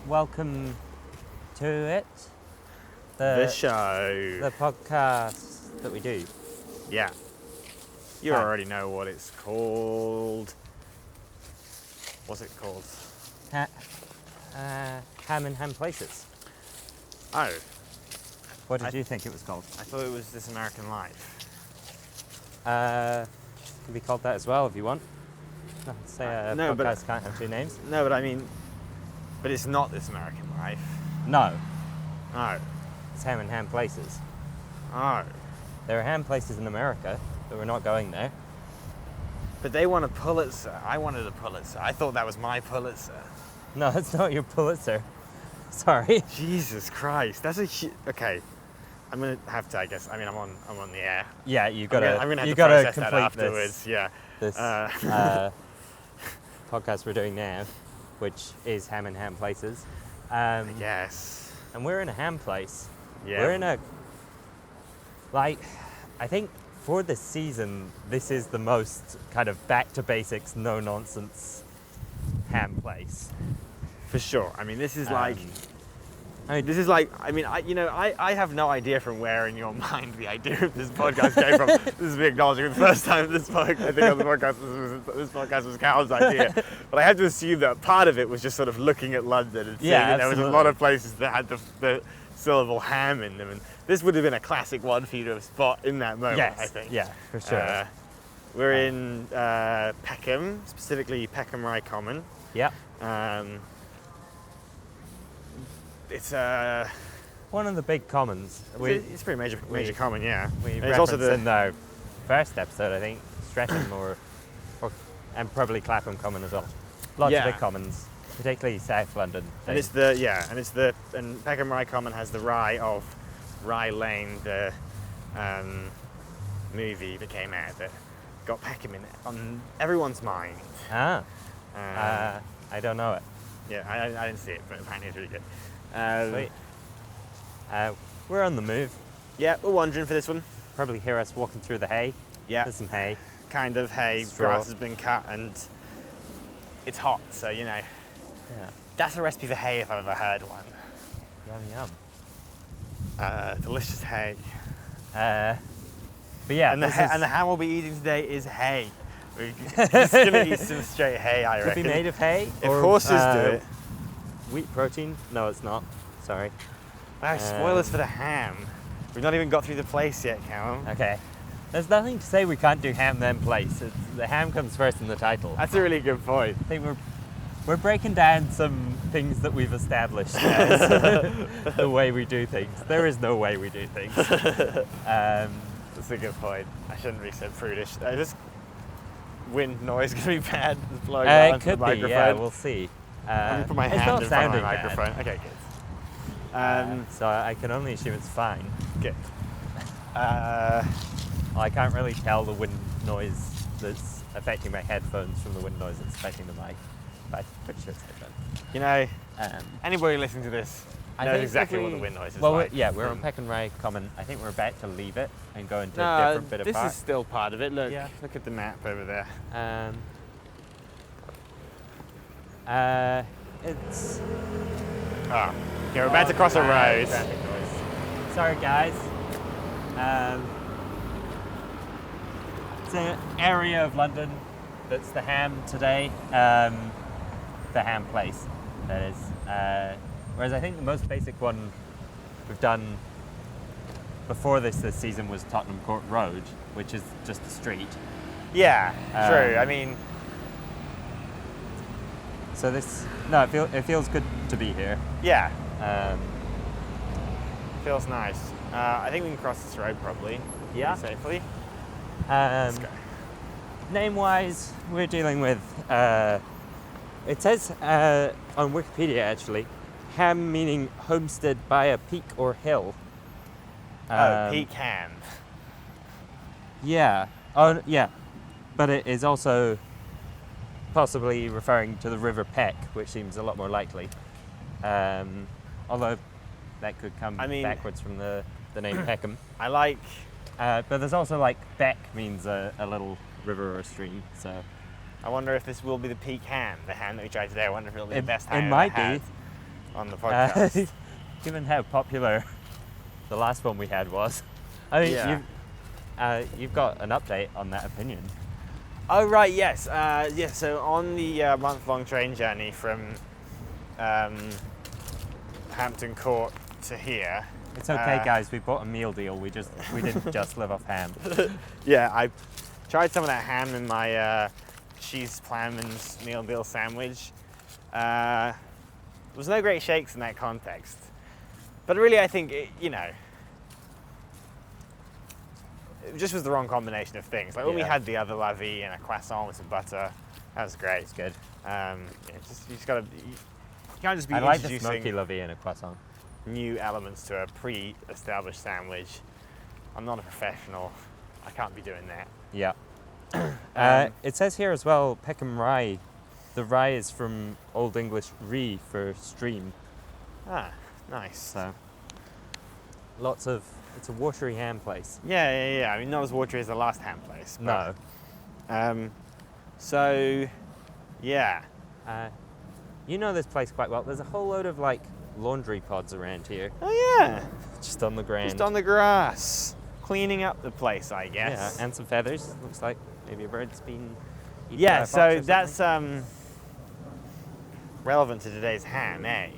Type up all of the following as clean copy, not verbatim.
welcome to it. The show. The podcast that we do. Yeah. You Hi. already know what it's called. What's it called? Ham and Ham Places. Oh, What did you think it was called? I thought it was This American Life. Can be called that as well if you want. No, say a No, but- podcast can't have two names. No, but I mean, but it's not This American Life. No, Oh. it's Ham and Ham Places. Oh. There are ham places in America, but we're not going there. But they won a Pulitzer. I wanted a Pulitzer. I thought that was my Pulitzer. No, it's not your Pulitzer. Sorry. Jesus Christ, that's a okay. I'm gonna have to, I guess. I mean, I'm on the air. Yeah, you gotta. I'm gonna have you to gotta process that complete afterwards. Yeah. this podcast we're doing now, which is Ham and Ham Places. Yes. And we're in a ham place. Yeah. We're in a, I think for this season, this is the most kind of back to basics, no nonsense ham place. For sure. I mean, this is I I have no idea from where in your mind the idea of this podcast came from. This is me acknowledging the first time I think on the podcast, this podcast was Callum's idea. But I have to assume that part of it was just sort of looking at London and seeing that there was a lot of places that had the syllable ham in them. And this would have been a classic one for you to have spot in that moment, Yes, I think. yeah, for sure. We're in Peckham, specifically Peckham Rye Common. Yeah. It's One of the big commons. it's a pretty major common, yeah. We And referenced it's also in our first episode, I think, Streatham and probably Clapham Common as well. Lots of Yeah. big commons, particularly South London. and Peckham Rye Common has the Rye of Rye Lane, the movie that came out that got Peckham in it on everyone's mind. I don't know it. Yeah, I didn't see it, but apparently it's really good. Sweet. We're on the move. Yeah, we're wandering for this one. Probably hear us walking through the hay. Yeah, There's some hay. kind of hay. Straw. Grass has been cut and it's hot, so you know. Yeah. That's a recipe for hay if I've ever heard one. Yum yum. Delicious hay. But yeah, And the this is, ham we'll be eating today is hay. We're just gonna eat some straight hay, I could reckon. be made of hay. If or, horses do it. Wheat protein? No, it's not. Sorry. Wow, spoilers for the ham. We've not even got through the place yet, Callum. Okay. There's nothing to say we can't do ham then place. The ham comes first in the title. That's a really good point. I think we're breaking down some things that we've established as the way we do things. There is no way we do things. That's a good point. I shouldn't be so prudish. This wind noise going to be bad. It's blowing It onto the could be, microphone. yeah, we'll see. I'm going to put my it's hand not in front of my sounding bad. microphone. Okay, good. So I can only assume it's fine. Good. I can't really tell the wind noise that's affecting my headphones from the wind noise that's affecting the mic, but I'm pretty sure it's headphones. You know, Um, anybody listening to this I knows think exactly if what we- the wind noise is well, like. we're on Peckham Rye Common. I think we're about to leave it and go into a No, different bit of this park. is still part of it. Look, Yeah. look at the map over there. It's Ah, okay, we're about to cross a bad road. traffic noise. Sorry, guys. It's an area of London that's the ham today. The ham place, that is. Whereas I think the most basic one we've done before this season was Tottenham Court Road, which is just a street. Yeah, true. I mean, So it feels good to be here. yeah, Um, feels nice. I think we can cross this road probably. Yeah. Pretty safely. Um, go. Name-wise, we're dealing with, it says on Wikipedia actually, ham meaning homestead by a peak or hill. Pecan. Yeah. Oh, yeah. But it is also possibly referring to the River Peck, which seems a lot more likely. Although that could come backwards from the name Peckham. I like. But there's also like Beck means a little river or a stream. So I wonder if this will be the peak ham, the ham that we tried today. I wonder if it'll be the best ham it I've might ever be. on the podcast. Given how popular the last one we had was, I mean, you've got an update on that opinion. Oh right, yes, So on the month-long train journey from Hampton Court to here. It's okay, guys. We bought a meal deal. We didn't just live off ham. Yeah, I tried some of that ham in my cheese Plowman's meal deal sandwich. There was no great shakes in that context, but really, I think it just was the wrong combination of things. Like when we had the other la vie and a croissant with some butter, that was great. It's good. You can't just be I like the introducing smoky la vie and a croissant. new elements to a pre-established sandwich. I'm not a professional. I can't be doing that. Yeah. It says here as well, Peckham rye. The rye is from Old English "ri" for stream. Ah, nice. So it's a watery ham place. Yeah. I mean, not as watery as the last ham place. No. So, yeah. You know this place quite well. There's a whole load of like laundry pods around here. Oh yeah. Just on the ground. Just on the grass, cleaning up the place, I guess. Yeah, and some feathers. Looks like maybe a bird's been eaten Yeah. by a fox So or that's relevant to today's ham, eh?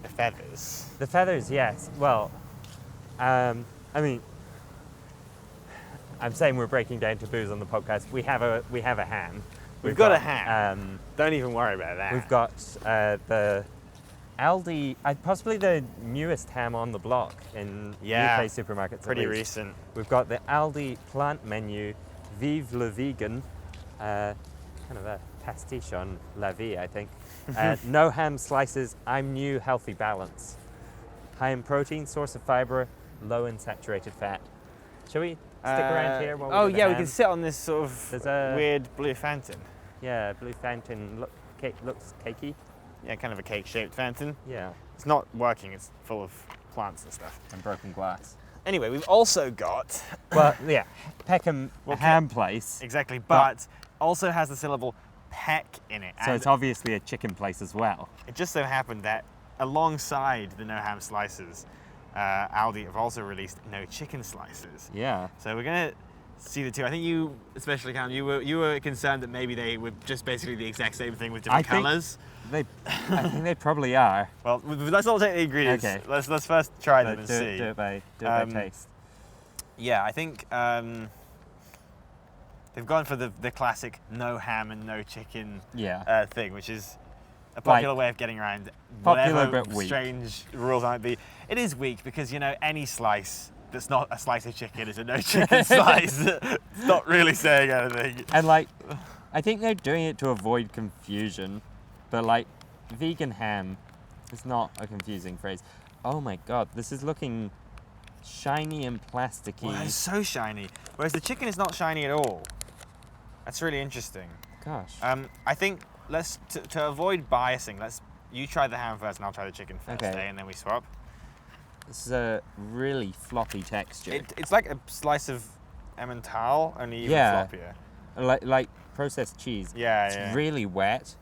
The feathers. The feathers, yes. Well, I mean, I'm saying we're breaking down taboos on the podcast. We have a ham. We've got a ham. Don't even worry about that. We've got the Aldi, possibly the newest ham on the block in UK supermarkets. Pretty recent. We've got the Aldi plant menu, Vive le Vegan, kind of a pastiche on la vie, I think. No ham slices, I'm new, healthy balance. High in protein, source of fibre, low in saturated fat. Shall we stick around here while we do the we ham? can sit on this sort of There's a- weird blue fountain. Yeah, blue fountain looks cakey. Yeah, kind of a cake-shaped fountain. Yeah, It's not working, it's full of plants and stuff. and broken glass. Anyway, we've also got, Well, yeah, Peckham Well, ham place. exactly, but also has the syllable peck in it. So And it's obviously a chicken place as well. it just so happened that alongside the no ham slices, Aldi have also released no chicken slices. Yeah. So we're gonna see the two. I think you, especially Callum, you were concerned that maybe they were just basically the exact same thing with different colours. I think they probably are. Well, let's all take the ingredients. Okay. Let's first try them But and do see. it by taste. Yeah, I think they've gone for the classic no ham and no chicken Yeah. thing, which is a popular way of getting around Popular whatever but weak. strange rules might be. It is weak because, any slice that's not a slice of chicken is a no chicken slice. It's not really saying anything. And I think they're doing it to avoid confusion, but vegan ham is not a confusing phrase. Oh my god, this is looking shiny and plasticky. Well, it's so shiny. Whereas the chicken is not shiny at all. That's really interesting. Gosh. I think to avoid biasing, you try the ham first and I'll try the chicken first, Okay. and then we swap. This is a really floppy texture. It's like a slice of Emmental, only even Yeah. floppier. Like processed cheese. Yeah, It's yeah. really wet,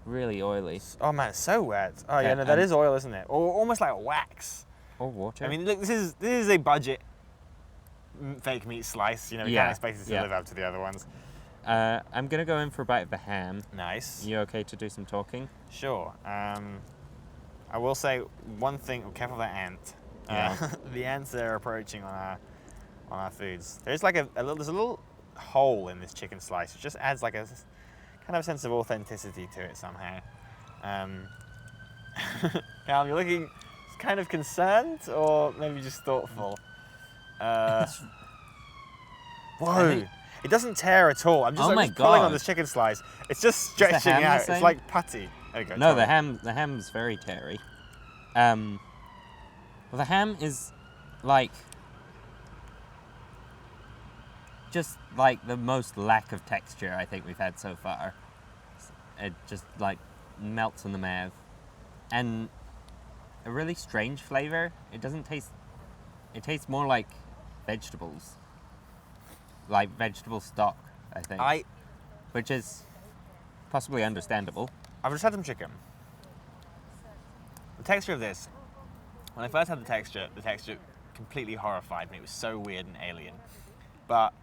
really oily. Oh man, it's so wet. Oh yeah, Yeah, no, that and- is oil, isn't it? Or almost like wax. Or water. I mean, look, this is a budget fake meat slice. We Yeah, can't expect it to yeah. live up to the other ones. I'm gonna go in for a bite of the ham. Nice. You okay to do some talking? Sure. I will say one thing. Oh, careful of that ant. Yeah. The ants are approaching on our foods. There's like there's a little hole in this chicken slice, which just adds like a kind of sense of authenticity to it somehow. Callum, you're looking kind of concerned, or maybe just thoughtful. Whoa! It doesn't tear at all. I'm just pulling on God. this chicken slice. It's just the stretching ham the out. It's same? like putty. There you go. No, try the ham's very terry. Well, the ham is just the most lack of texture I think we've had so far. It just melts in the mouth, and a really strange flavor. It doesn't taste. It tastes more like vegetables, like vegetable stock. I think, which is possibly understandable. I've just had some chicken. The texture of this, when I first had the texture completely horrified me. It was so weird and alien. But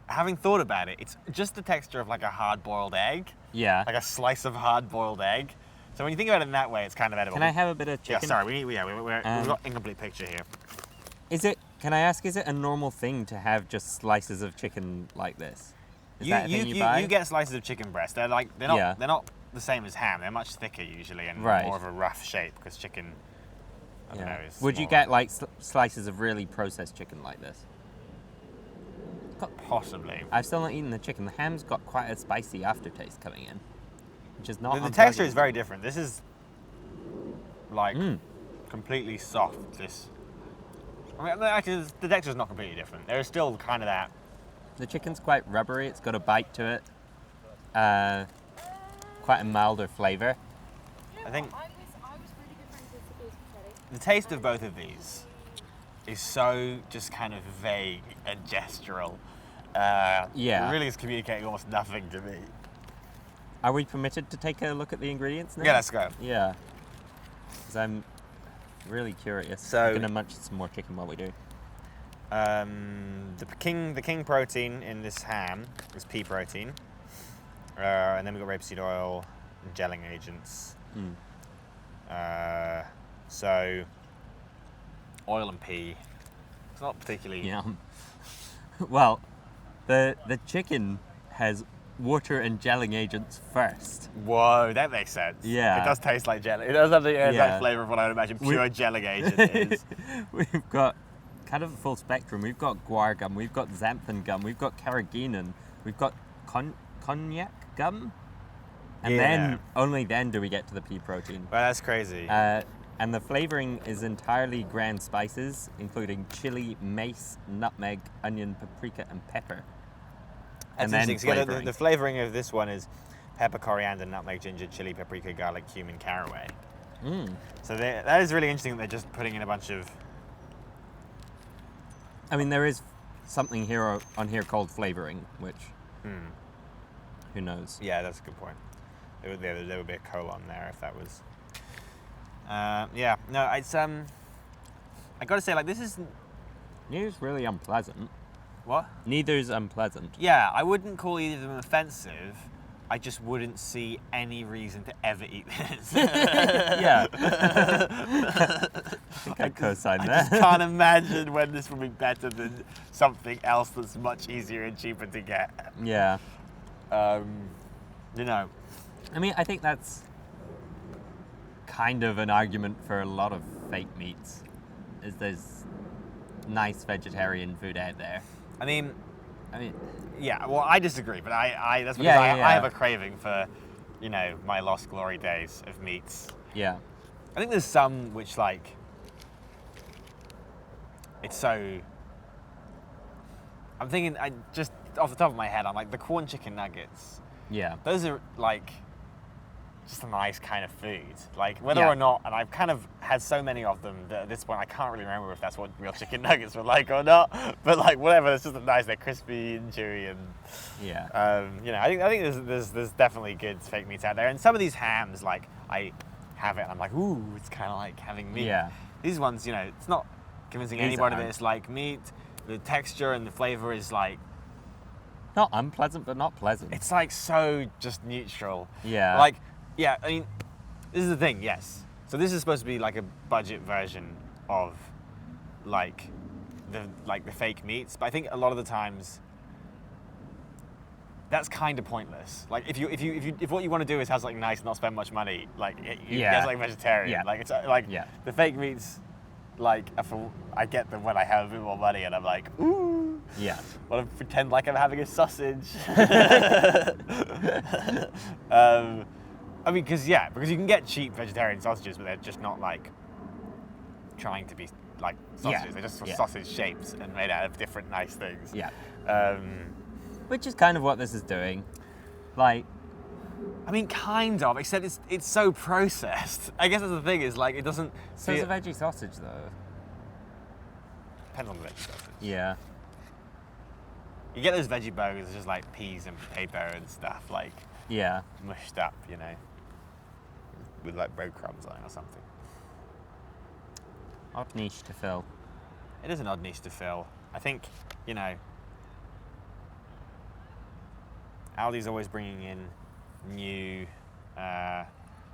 having thought about it, it's just the texture of like a hard-boiled egg. Yeah. Like a slice of hard-boiled egg. So when you think about it in that way, it's kind of edible. Can I have a bit of chicken? Yeah, sorry, we've got incomplete picture here. Can I ask, is it a normal thing to have just slices of chicken like this? Is that a thing you buy? You get slices of chicken breast. They're not the same as ham. They're much thicker usually and more of a rough shape because chicken. I don't know. Would you get like slices of really processed chicken like this? Possibly. I've still not eaten the chicken. The ham's got quite a spicy aftertaste coming in, which is not. The texture is very different. This is like completely soft. Actually, the texture is not completely different. There is still kind of that. The chicken's quite rubbery. It's got a bite to it. Quite a milder flavour. I think the taste of both of these is so just kind of vague and gestural. It really is communicating almost nothing to me. Are we permitted to take a look at the ingredients now? Yeah, let's go. Yeah. Because I'm really curious. So, I'm going to munch some more chicken while we do. The king protein in this ham is pea protein. And then we've got rapeseed oil and gelling agents. So, oil and pea. It's not particularly... Yeah. Well, the chicken has water and gelling agents first. Whoa, that makes sense. Yeah. It does taste like jelly. It does have the exact flavour of what I would imagine pure gelling agent is. We've got kind of a full spectrum. We've got guar gum, we've got xanthan gum, we've got carrageenan, we've got cognac gum, and then only then do we get to the pea protein. Well, that's crazy. And the flavouring is entirely ground spices, including chili, mace, nutmeg, onion, paprika, and pepper. That's interesting. So the flavouring of this one is pepper, coriander, nutmeg, ginger, chili, paprika, garlic, cumin, caraway. So that is really interesting that they're just putting in a bunch of... I mean, there is something here on here called flavouring, which... Who knows? Yeah, that's a good point. There would be a colon there if that was... it's... I gotta say, like, this is... Neither's really unpleasant. What? Neither's unpleasant. Yeah, I wouldn't call either of them offensive. I just wouldn't see any reason to ever eat this. Yeah. I think I co-sign that. I just can't imagine when this would be better than something else that's much easier and cheaper to get. Yeah. You know. I mean, I think that's kind of an argument for a lot of fake meats, is there's nice vegetarian food out there. I mean, yeah. Well, I disagree, but that's because I have a craving for, my lost glory days of meats. Yeah. I think there's some which it's so. I'm thinking, just off the top of my head, I'm like the corn chicken nuggets. Yeah. Those are just a nice kind of food. Like whether or not, and I've kind of had so many of them that at this point I can't really remember if that's what real chicken nuggets were like or not. But whatever, it's just nice. They're crispy and chewy, and I think there's definitely good fake meats out there. And some of these hams, I have it and I'm like, ooh, it's kind of like having meat. Yeah. These ones, it's not convincing anybody that it's like meat. The texture and the flavor is not unpleasant, but not pleasant. It's so just neutral. Yeah. Yeah, I mean, this is the thing, yes. So this is supposed to be like a budget version of the fake meats, but I think a lot of the times that's kind of pointless. Like if what you want to do is have something nice and not spend much money, get something vegetarian. Yeah. The fake meats, I get them when I have a bit more money and I'm like, ooh. Yeah. I want to pretend like I'm having a sausage. I mean, because you can get cheap vegetarian sausages, but they're just not trying to be like sausages. Yeah. They're just sausage shapes and made out of different nice things. Yeah. Which is kind of what this is doing. I mean, kind of, except it's so processed. I guess that's the thing is it doesn't. So it's a veggie sausage though. Depends on the veggie sausage. Yeah. You get those veggie burgers, it's just peas and potato and stuff, mushed up, with like breadcrumbs on it or something. Odd niche to fill. It is an odd niche to fill. I think, you know, Aldi's always bringing in new,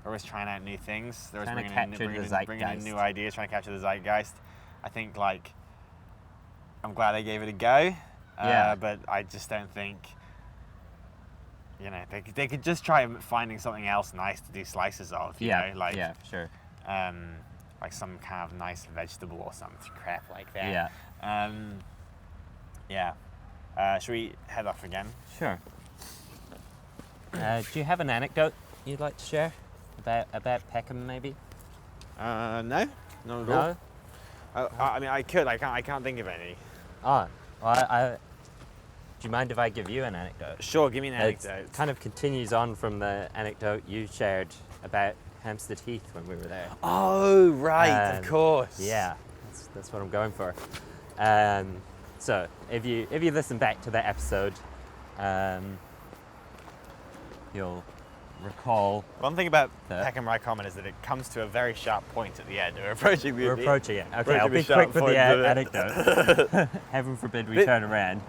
always trying out new things. They're always bringing in new ideas, trying to capture the zeitgeist. I think, like, I'm glad they gave it a go, but I just don't think, you know, they could just try finding something else nice to do slices of, you know, like, yeah, sure. Like some kind of nice vegetable or some crap like that. Should we head off again? Sure. Do you have an anecdote you'd like to share about Peckham, maybe? No, not at all. I mean, I could. I can't think of any. Oh, well, do you mind if I give you an anecdote? Sure, give me an anecdote. It kind of continues on from the anecdote you shared about Hampstead Heath when we were there. Oh, right, of course. Yeah, that's what I'm going for. So if you listen back to that episode, you'll recall. One thing about Peckham Rye Common is that it comes to a very sharp point at the end. We're approaching it. Okay, I'll be quick with the anecdote. Heaven forbid we turn around.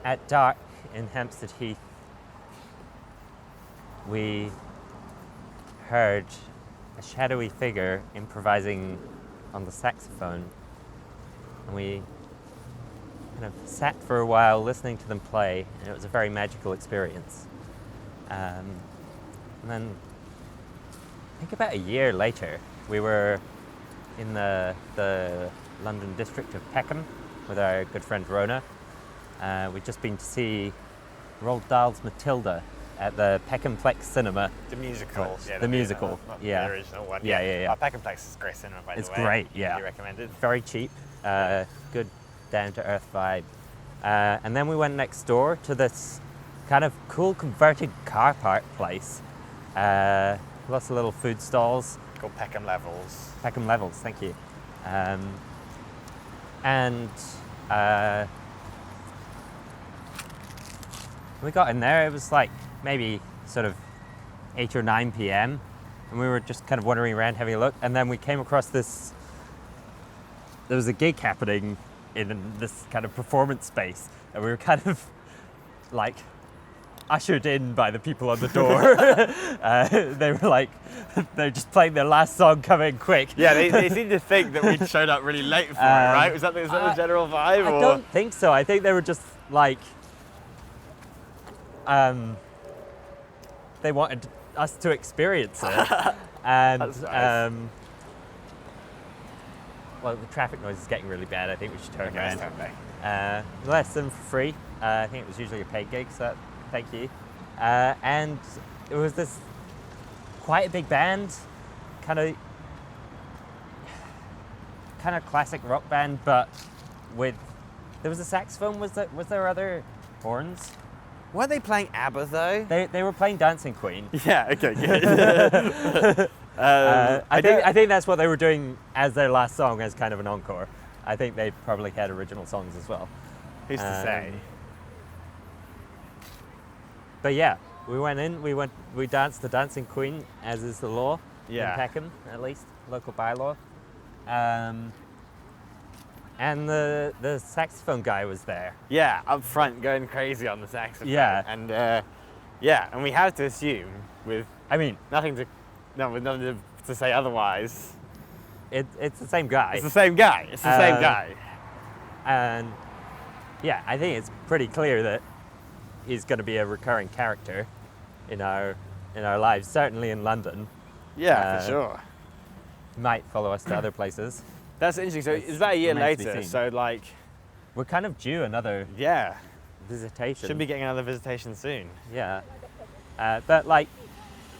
At dark in Hampstead Heath, we heard a shadowy figure improvising on the saxophone, and we kind of sat for a while listening to them play, and it was a very magical experience. And then, I think about a year later, we were in the London district of Peckham with our good friend Rona. We'd just been to see Roald Dahl's Matilda at the Peckham Plex Cinema. The musical. The musical, not yeah. The original one. Yeah. Peckham Plex is a great cinema, by the way. It's great, yeah. You recommend it? Very cheap, good down-to-earth vibe. And then we went next door to this kind of cool converted car park place. Lots of little food stalls. Called Peckham Levels. Peckham Levels, thank you. We got in there, it was like maybe sort of 8 or 9 p.m. and we were just kind of wandering around having a look, and then we came across there was a gig happening in this kind of performance space, and we were kind of like ushered in by the people on the door. They were like, they're just playing their last song, come in quick. Yeah, they seemed to think that we'd showed up really late for it, right? Was that the general vibe? I don't think so. I think they were just like, they wanted us to experience it. And That's nice. well, the traffic noise is getting really bad. I think we should turn Okay, around. Lesson for free. I think it was usually a paid gig, so thank you. And it was this quite a big band, kind of classic rock band, but there was a saxophone. Was there other horns? Weren't they playing ABBA though? They were playing Dancing Queen. Yeah, okay, good. I think that's what they were doing as their last song, as kind of an encore. I think they probably had original songs as well. Who's to say? But yeah, we went in, we danced the Dancing Queen, as is the law in Peckham, at least, local bylaw. And the saxophone guy was there. Yeah, up front, going crazy on the saxophone. Yeah. And and we have to assume, with nothing to say otherwise, it's the same guy. It's the same guy. And yeah, I think it's pretty clear that he's going to be a recurring character in our lives, certainly in London. Yeah, for sure. He might follow us to other places. That's interesting. So it's about a year later, so like... We're kind of due another visitation. Should be getting another visitation soon. Yeah. But like,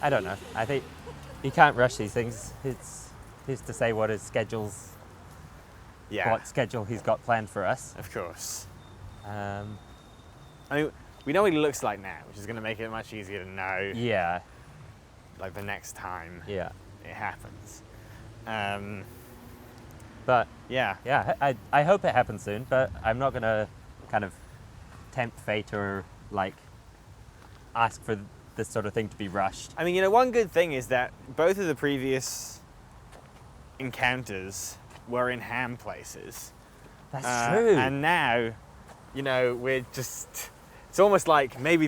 I don't know. I think you can't rush these things. Who's to say what his schedule's... Yeah. What schedule he's got planned for us. Of course. I mean, we know what he looks like now, which is going to make it much easier to know. Yeah. Like the next time it happens. But yeah, I hope it happens soon, but I'm not going to kind of tempt fate or like ask for this sort of thing to be rushed. I mean, one good thing is that both of the previous encounters were in ham places. That's true. And now, we're just... It's almost like maybe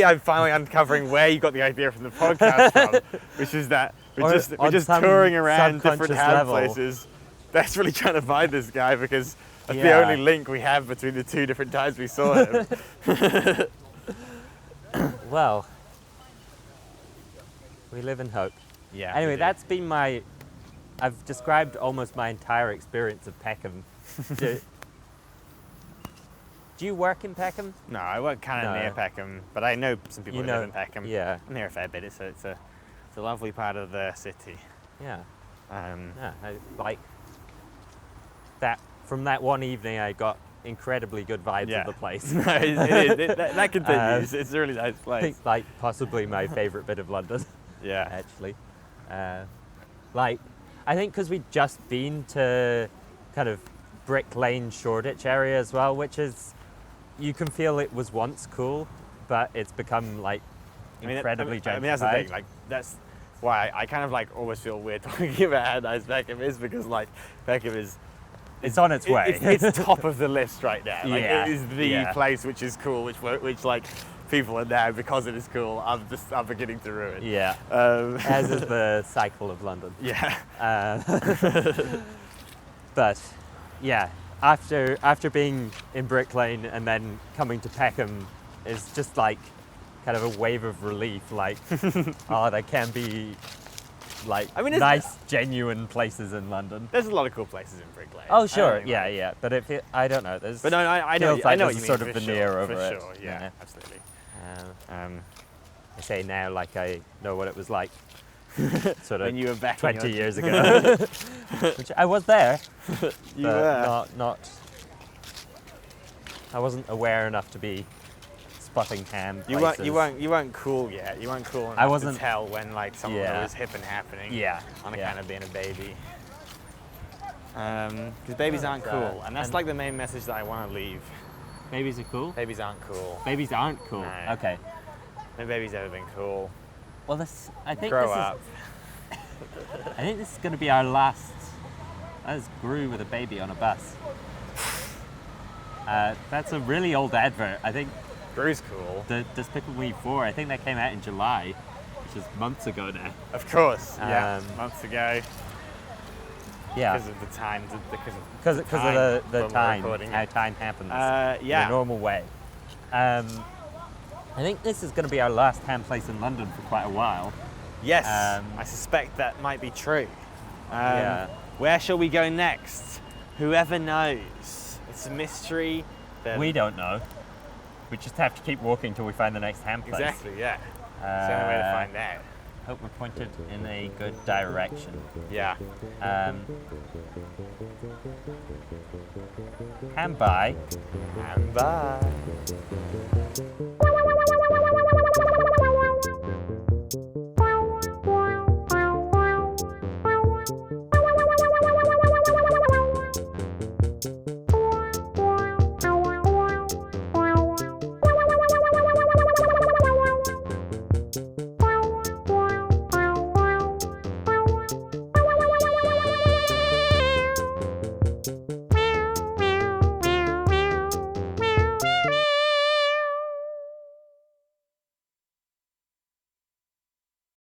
I'm finally uncovering where you got the idea from the podcast from, which is that we're just touring around different ham places, desperately trying to find this guy because that's the only link we have between the two different times we saw him. Well, we live in hope. Yeah. Anyway, that's been I've described almost my entire experience of Peckham. Do you work in Peckham? No, I work kind of near Peckham, but I know some people who live in Peckham. Yeah. I'm here a fair bit. It's a lovely part of the city. Yeah. I like that. From that one evening, I got incredibly good vibes of the place. No, it is. That continues. It's a really nice place. I think, possibly my favourite bit of London. Yeah. Actually. I think because we'd just been to kind of Brick Lane, Shoreditch area as well, which is, you can feel it was once cool, but it's become incredibly gentrified. That's the thing. That's why I kind of always feel weird talking about how nice Peckham is, because Peckham is. It's on its way. It's top of the list right now. Yeah. It is the place which is cool, which people are now, because it is cool, I'm beginning to ruin. Yeah. As is the cycle of London. Yeah. But yeah, after being in Brick Lane and then coming to Peckham is just kind of a wave of relief. There can be nice, genuine places in London. There's a lot of cool places in Brick Lane. Oh sure, yeah. But I don't know. But no, I know what you mean. Sort of veneer over it. For sure, yeah, absolutely. I say now I know what it was like. Sort of when you were back 20 years ago. Which I was there. You were. Not. I wasn't aware enough to be spotting ham places. You weren't cool yet. You weren't cool enough I wasn't, to tell when someone was hip and happening. Yeah. On account of being a baby. Because babies aren't cool, and that's the main message that I want to leave. Babies are cool? Babies aren't cool. Babies aren't cool. No. Okay. No baby's ever been cool. Well, Grow up. I think this is going to be our last. That is Gru with a baby on a bus. That's a really old advert. I think Gru's cool. The Despicable Me 4, I think that came out in July, which is months ago now. Of course, months ago. Yeah. Because of the time, because of the time, how time happens. In a normal way. I think this is going to be our last ham place in London for quite a while. Yes, I suspect that might be true. Where shall we go next? Whoever knows. It's a mystery. We don't know. We just have to keep walking till we find the next ham place. Exactly, yeah. It's the only way to find out. Hope we're pointed in a good direction. Yeah. Ham bye. Ham bye.